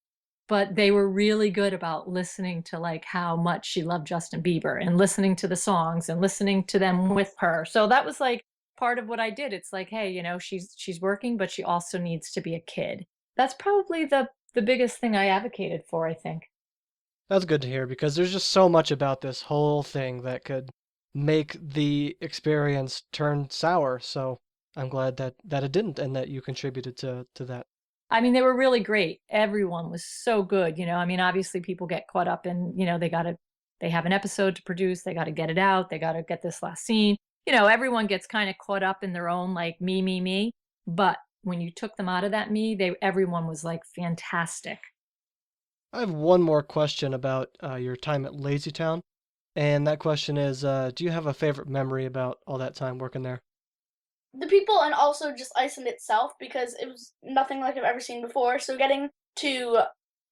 Speaker 4: but they were really good about listening to like how much she loved Justin Bieber and listening to the songs and listening to them with her. So that was like part of what I did. It's like, hey, she's working, but she also needs to be a kid. That's probably the biggest thing I advocated for, I think.
Speaker 3: That's good to hear because there's just so much about this whole thing that could make the experience turn sour. So I'm glad that it didn't and that you contributed to that.
Speaker 4: I mean, they were really great. Everyone was so good. I mean, obviously people get caught up in, they got to they have an episode to produce. They got to get it out. They got to get this last scene. Everyone gets kind of caught up in their own like me. But when you took them out of that everyone was like fantastic.
Speaker 3: I have one more question about your time at LazyTown, and that question is, do you have a favorite memory about all that time working there?
Speaker 1: The people and also just Iceland itself, because it was nothing like I've ever seen before. So getting to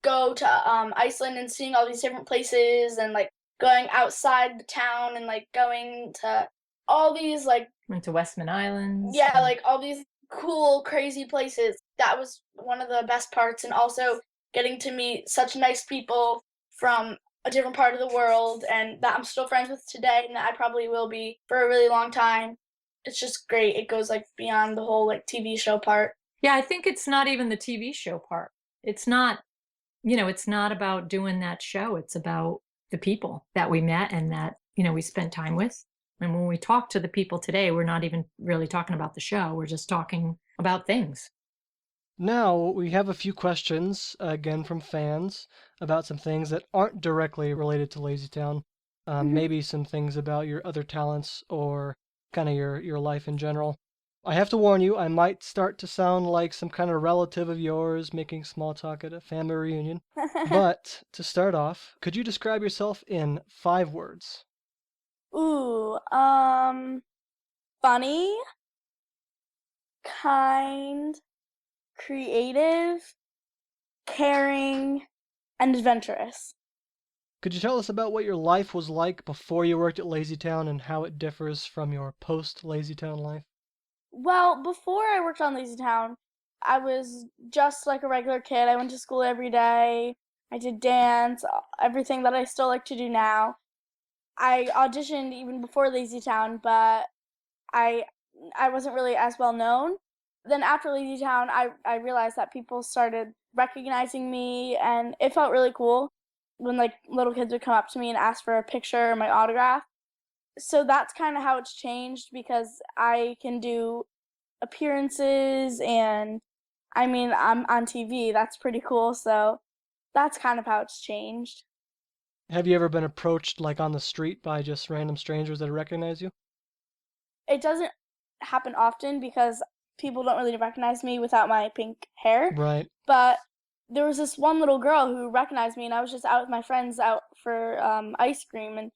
Speaker 1: go to Iceland and seeing all these different places and like going outside the town and like going to all these like
Speaker 4: Went to Westman Islands.
Speaker 1: yeah, like all these cool crazy places. That was one of the best parts, and also getting to meet such nice people from a different part of the world and that I'm still friends with today and that I probably will be for a really long time. It's just great. It goes like beyond the whole like TV show part.
Speaker 4: Yeah, I think it's not even the TV show part. It's not, it's not about doing that show. It's about the people that we met and that, we spent time with. And when we talk to the people today, we're not even really talking about the show. We're just talking about things.
Speaker 3: Now, we have a few questions, again, from fans about some things that aren't directly related to LazyTown. Maybe some things about your other talents or kind of your life in general. I have to warn you, I might start to sound like some kind of relative of yours making small talk at a family reunion. But to start off, could you describe yourself in 5 words?
Speaker 1: Ooh, funny, kind, creative, caring, and adventurous.
Speaker 3: Could you tell us about what your life was like before you worked at LazyTown and how it differs from your post-LazyTown life?
Speaker 1: Well, before I worked on LazyTown, I was just like a regular kid. I went to school every day. I did dance, everything that I still like to do now. I auditioned even before LazyTown, but I I wasn't really as well known. Then after LazyTown, I realized that people started recognizing me, and it felt really cool when like little kids would come up to me and ask for a picture or my autograph. So that's kind of how it's changed because I can do appearances and I mean, I'm on TV. That's pretty cool. So that's kind of how it's changed.
Speaker 3: Have you ever been approached like on the street by just random strangers that recognize you?
Speaker 1: It doesn't happen often because people don't really recognize me without my pink hair.
Speaker 3: Right.
Speaker 1: But there was this one little girl who recognized me, and I was just out with my friends out for ice cream, and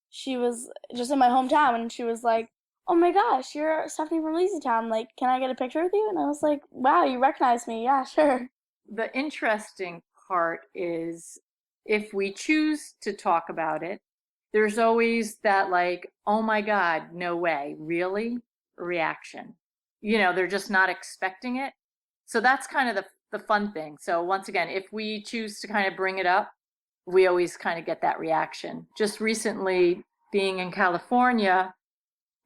Speaker 1: she was just in my hometown, and she was like, "Oh my gosh, you're Stephanie from LazyTown. Like, can I get a picture with you?" And I was like, "Wow, you recognize me? Yeah, sure."
Speaker 4: The interesting part is if we choose to talk about it, there's always that like, oh my God, no way, really? Reaction. They're just not expecting it. So that's kind of the fun thing. So once again, if we choose to kind of bring it up, we always kind of get that reaction. Just recently, being in California,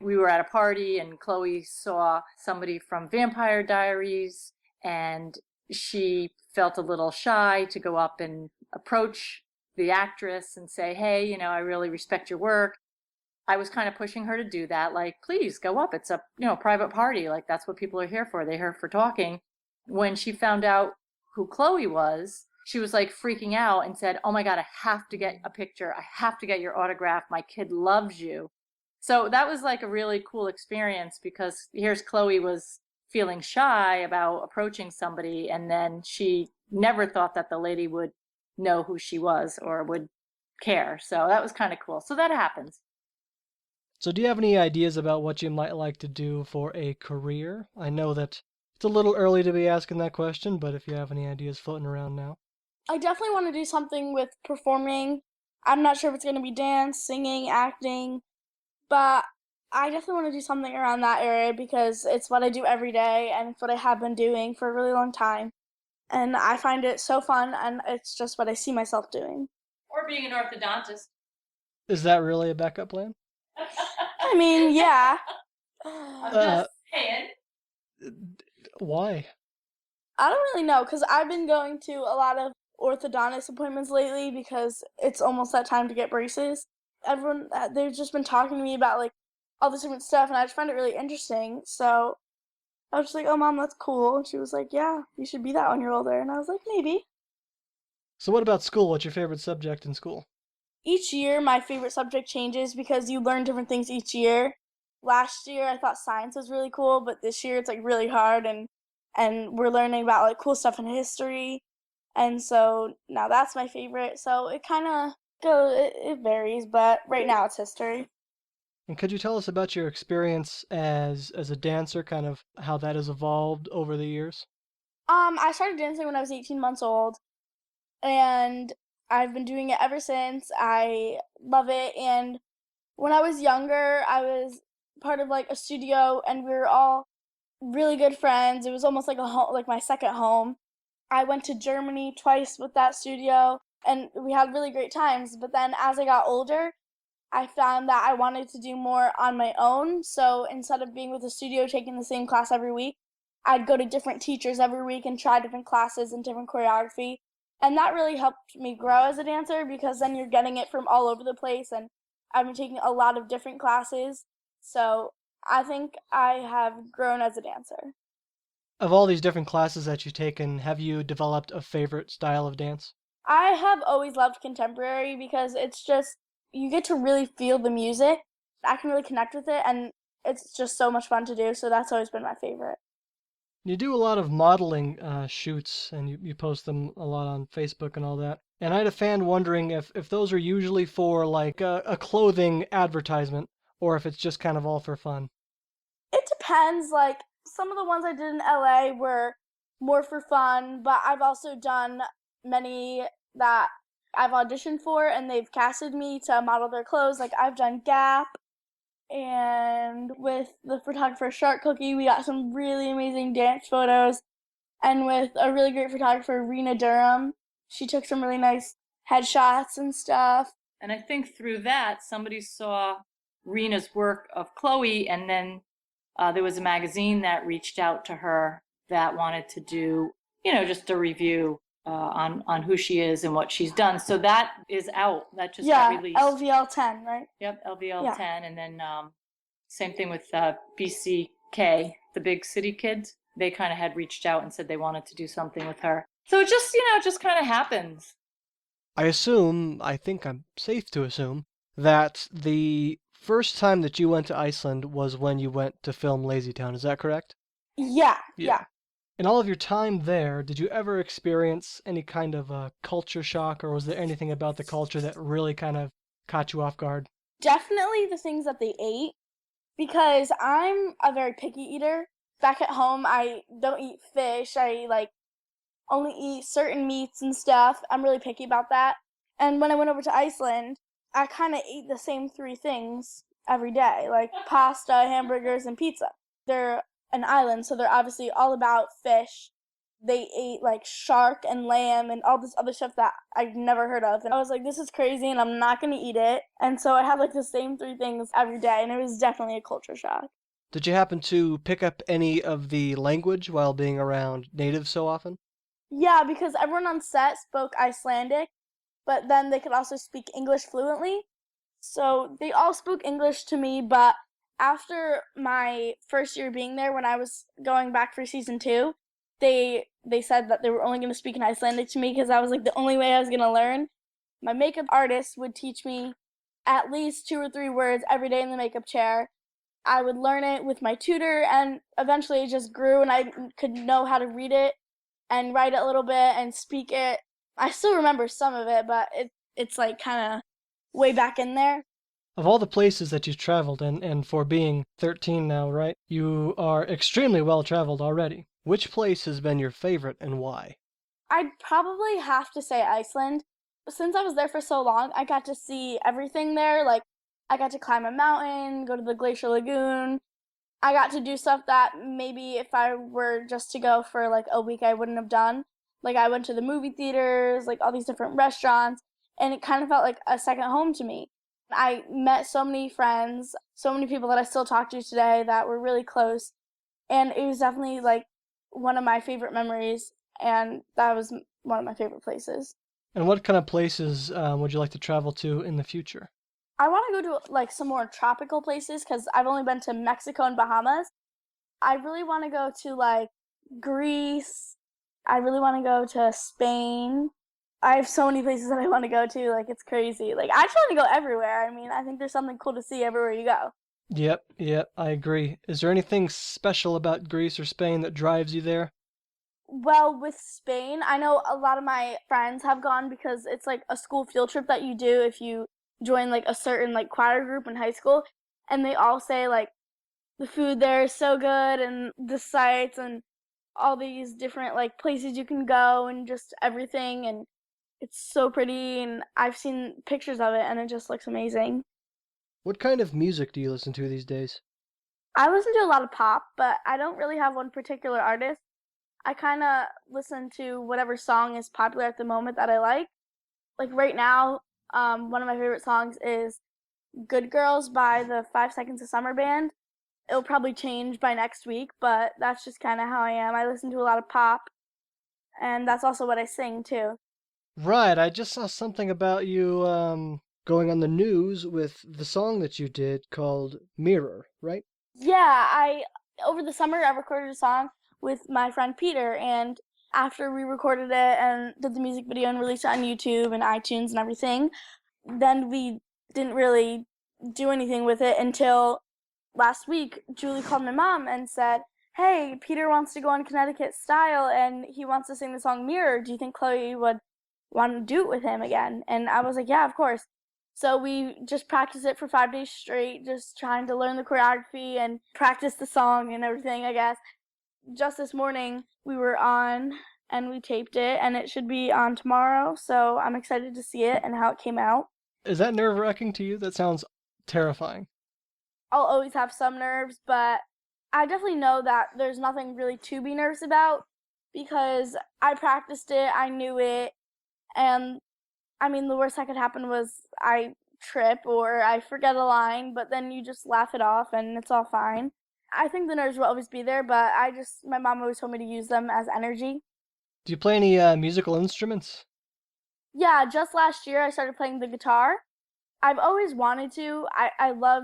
Speaker 4: we were at a party and Chloe saw somebody from Vampire Diaries and she felt a little shy to go up and approach the actress and say, hey, I really respect your work. I was kind of pushing her to do that. Like, please go up. It's a, private party. Like, that's what people are here for. They're here for talking. When she found out who Chloe was, she was like freaking out and said, oh my God, I have to get a picture. I have to get your autograph. My kid loves you. So that was like a really cool experience because here's Chloe was feeling shy about approaching somebody, and then she never thought that the lady would know who she was or would care. So that was kind of cool. So that happens.
Speaker 3: So do you have any ideas about what you might like to do for a career? I know that it's a little early to be asking that question, but if you have any ideas floating around now.
Speaker 1: I definitely want to do something with performing. I'm not sure if it's going to be dance, singing, acting, but I definitely want to do something around that area because it's what I do every day and it's what I have been doing for a really long time. And I find it so fun and it's just what I see myself doing.
Speaker 4: Or being an orthodontist.
Speaker 3: Is that really a backup plan?
Speaker 1: I mean, yeah.
Speaker 4: I'm just saying.
Speaker 3: Why?
Speaker 1: I don't really know because I've been going to a lot of orthodontist appointments lately because it's almost that time to get braces. Everyone, they've just been talking to me about like all this different stuff, and I just find it really interesting. So I was just like, "Oh, Mom, that's cool." And she was like, "Yeah, you should be that when you're older." And I was like, "Maybe."
Speaker 3: So what about school? What's your favorite subject in school?
Speaker 1: Each year, my favorite subject changes because you learn different things each year. Last year, I thought science was really cool, but this year it's like really hard, and we're learning about like cool stuff in history, and so now that's my favorite. So it kind of it varies, but right now it's history.
Speaker 3: And could you tell us about your experience as a dancer, kind of how that has evolved over the years?
Speaker 1: I started dancing when I was 18 months old, and I've been doing it ever since. I love it, and when I was younger, I was part of like a studio, and we were all really good friends. It was almost like a home, like my second home. I went to Germany twice with that studio, and we had really great times. But then as I got older, I found that I wanted to do more on my own. So instead of being with a studio taking the same class every week, I'd go to different teachers every week and try different classes and different choreography. And that really helped me grow as a dancer because then you're getting it from all over the place. And I've been taking a lot of different classes. So I think I have grown as a dancer.
Speaker 3: Of all these different classes that you've taken, have you developed a favorite style of dance?
Speaker 1: I have always loved contemporary because it's just, you get to really feel the music. I can really connect with it, and it's just so much fun to do. So that's always been my favorite.
Speaker 3: You do a lot of modeling shoots, and you post them a lot on Facebook and all that. And I had a fan wondering if those are usually for like a clothing advertisement, or if it's just kind of all for fun.
Speaker 1: It depends. Like some of the ones I did in LA were more for fun, but I've also done many that I've auditioned for and they've casted me to model their clothes. Like I've done Gap, and with the photographer Shark Cookie, we got some really amazing dance photos. And with a really great photographer, Rena Durham, she took some really nice headshots and stuff.
Speaker 4: And I think through that, somebody saw Rena's work of Chloe, and then there was a magazine that reached out to her that wanted to do, just a review on who she is and what she's done. So that is out. That just got
Speaker 1: Yeah,
Speaker 4: released.
Speaker 1: LVL 10, right?
Speaker 4: Yep, LVL
Speaker 1: Yeah.
Speaker 4: 10, and then same thing with BCK, the Big City Kids. They kind of had reached out and said they wanted to do something with her. So it just, it just kind of happens.
Speaker 3: I think I'm safe to assume, that the first time that you went to Iceland was when you went to film LazyTown. Is that correct?
Speaker 1: Yeah.
Speaker 3: In all of your time there, did you ever experience any kind of culture shock, or was there anything about the culture that really kind of caught you off guard?
Speaker 1: Definitely the things that they ate because I'm a very picky eater. Back at home, I don't eat fish. I like only eat certain meats and stuff. I'm really picky about that. And when I went over to Iceland, I kind of ate the same three things every day, like pasta, hamburgers, and pizza. They're an island, so they're obviously all about fish. They ate like shark and lamb and all this other stuff that I've never heard of. And I was like, this is crazy and I'm not going to eat it. And so I had like the same three things every day, and it was definitely a culture shock.
Speaker 3: Did you happen to pick up any of the language while being around natives so often?
Speaker 1: Yeah, because everyone on set spoke Icelandic, but then they could also speak English fluently. So they all spoke English to me, but after my first year being there, when I was going back for season two, they said that they were only going to speak in Icelandic to me because that was like the only way I was going to learn. My makeup artist would teach me at least two or three words every day in the makeup chair. I would learn it with my tutor, and eventually it just grew, and I could know how to read it and write it a little bit and speak it. I still remember some of it, but it's like kind of way back in there.
Speaker 3: Of all the places that you've traveled, and for being 13 now, right? You are extremely well traveled already. Which place has been your favorite and why?
Speaker 1: I'd probably have to say Iceland. Since I was there for so long, I got to see everything there. Like, I got to climb a mountain, go to the glacier lagoon. I got to do stuff that maybe if I were just to go for like a week, I wouldn't have done. Like, I went to the movie theaters, like all these different restaurants, and it kind of felt like a second home to me. I met so many friends, so many people that I still talk to today that were really close, and it was definitely like one of my favorite memories, and that was one of my favorite places.
Speaker 3: And what kind of places would you like to travel to in the future?
Speaker 1: I want to go to like some more tropical places because I've only been to Mexico and Bahamas. I really want to go to like Greece. I really want to go to Spain. I have so many places that I want to go to. Like, it's crazy. Like, I just want to go everywhere. I mean, I think there's something cool to see everywhere you go.
Speaker 3: Yep, I agree. Is there anything special about Greece or Spain that drives you there?
Speaker 1: Well, with Spain, I know a lot of my friends have gone because it's like a school field trip that you do if you join like a certain like choir group in high school. And they all say like the food there is so good and the sights and all these different like places you can go and just everything, and it's so pretty, and I've seen pictures of it and it just looks amazing.
Speaker 3: What kind of music do you listen to these days?
Speaker 1: I listen to a lot of pop, but I don't really have one particular artist. I kind of listen to whatever song is popular at the moment that I like. Like right now, one of my favorite songs is Good Girls by the 5 Seconds of Summer band. It'll probably change by next week, but that's just kind of how I am. I listen to a lot of pop, and that's also what I sing too.
Speaker 3: Right, I just saw something about you going on the news with the song that you did called Mirror, right?
Speaker 1: Yeah, I over the summer I recorded a song with my friend Peter, and after we recorded it and did the music video and released it on YouTube and iTunes and everything, then we didn't really do anything with it until last week. Julie called my mom and said, "Hey, Peter wants to go on Connecticut Style and he wants to sing the song Mirror. Do you think Chloe would want to do it with him again?" And I was like, "Yeah, of course." So we just practiced it for 5 days straight, just trying to learn the choreography and practice the song and everything, I guess. Just this morning, we were on and we taped it, and it should be on tomorrow. So I'm excited to see it and how it came out.
Speaker 3: Is that nerve-wracking to you? That sounds terrifying.
Speaker 1: I'll always have some nerves, but I definitely know that there's nothing really to be nervous about because I practiced it, I knew it, and I mean, the worst that could happen was I trip or I forget a line, but then you just laugh it off and it's all fine. I think the nerves will always be there, but my mom always told me to use them as energy.
Speaker 3: Do you play any musical instruments?
Speaker 1: Yeah, just last year I started playing the guitar. I've always wanted to. I love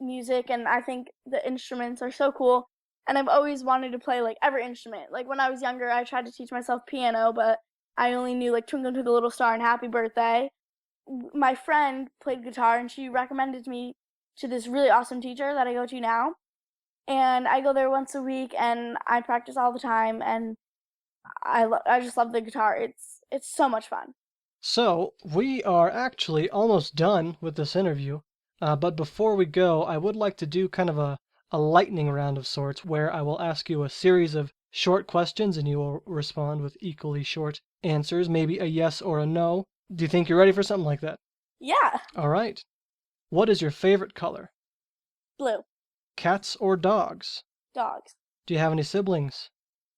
Speaker 1: music and I think the instruments are so cool. And I've always wanted to play like every instrument. Like when I was younger, I tried to teach myself piano, but I only knew like Twinkle Twinkle Little Star and Happy Birthday. My friend played guitar and she recommended me to this really awesome teacher that I go to now. And I go there once a week and I practice all the time, and I just love the guitar. It's so much fun.
Speaker 3: So, we are actually almost done with this interview, but before we go, I would like to do kind of a lightning round of sorts where I will ask you a series of short questions and you will respond with equally short answers, maybe a yes or a no. Do you think you're ready for something like that?
Speaker 1: Yeah,
Speaker 3: All right. What is your favorite color?
Speaker 1: blue.
Speaker 3: Cats or dogs?
Speaker 1: Dogs.
Speaker 3: Do you have any siblings?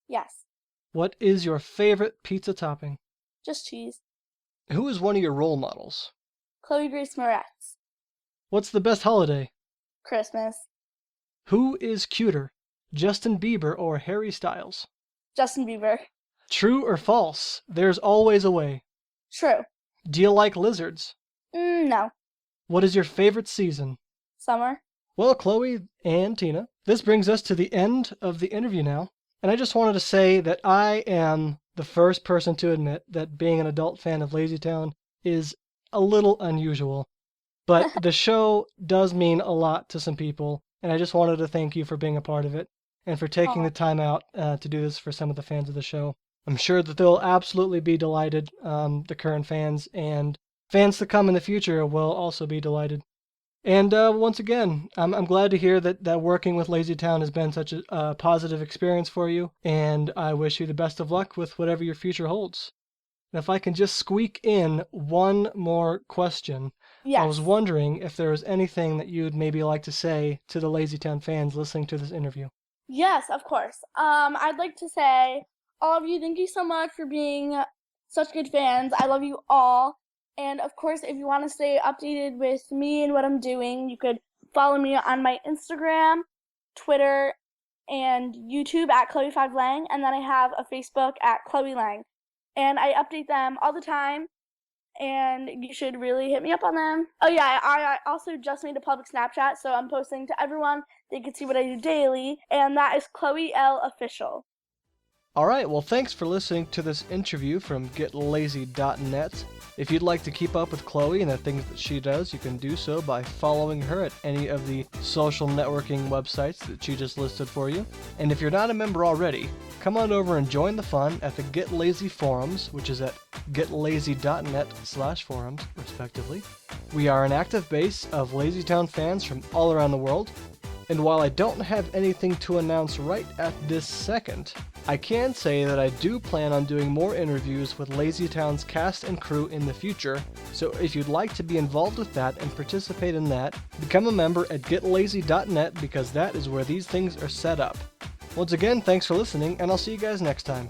Speaker 1: Yes.
Speaker 3: What is your favorite pizza topping?
Speaker 1: Just cheese.
Speaker 3: Who is one of your role models?
Speaker 1: Chloe Grace Moretz.
Speaker 3: What's the best holiday?
Speaker 1: Christmas.
Speaker 3: Who is cuter, Justin Bieber or Harry Styles?
Speaker 1: Justin Bieber.
Speaker 3: True or false? There's always a way.
Speaker 1: True.
Speaker 3: Do you like lizards?
Speaker 1: No.
Speaker 3: What is your favorite season?
Speaker 1: Summer.
Speaker 3: Well, Chloe and Tina, this brings us to the end of the interview now. And I just wanted to say that I am the first person to admit that being an adult fan of LazyTown is a little unusual. But the show does mean a lot to some people, and I just wanted to thank you for being a part of it and for taking
Speaker 1: Aw.
Speaker 3: the time out to do this for some of the fans of the show. I'm sure that they'll absolutely be delighted, the current fans, and fans to come in the future will also be delighted. And once again, I'm glad to hear that working with LazyTown has been such a positive experience for you, and I wish you the best of luck with whatever your future holds. And if I can just squeak in one more question, I was
Speaker 1: Yes.
Speaker 3: wondering if there was anything that you'd maybe like to say to the LazyTown fans listening to this interview.
Speaker 1: Yes, of course. I'd like to say, all of you, thank you so much for being such good fans. I love you all. And of course, if you want to stay updated with me and what I'm doing, you could follow me on my Instagram, Twitter, and YouTube at Chloe5Lang. And then I have a Facebook at Chloe Lang. And I update them all the time. And you should really hit me up on them. Oh yeah, I also just made a public Snapchat, so I'm posting to everyone. They can see what I do daily, and that is Chloe L Official.
Speaker 3: Alright, well thanks for listening to this interview from GetLazy.net. If you'd like to keep up with Chloe and the things that she does, you can do so by following her at any of the social networking websites that she just listed for you. And if you're not a member already, come on over and join the fun at the Get Lazy forums, which is at getlazy.net/forums, respectively. We are an active base of LazyTown fans from all around the world, and while I don't have anything to announce right at this second, I can say that I do plan on doing more interviews with LazyTown's cast and crew in the future, so if you'd like to be involved with that and participate in that, become a member at getlazy.net because that is where these things are set up. Once again, thanks for listening, and I'll see you guys next time.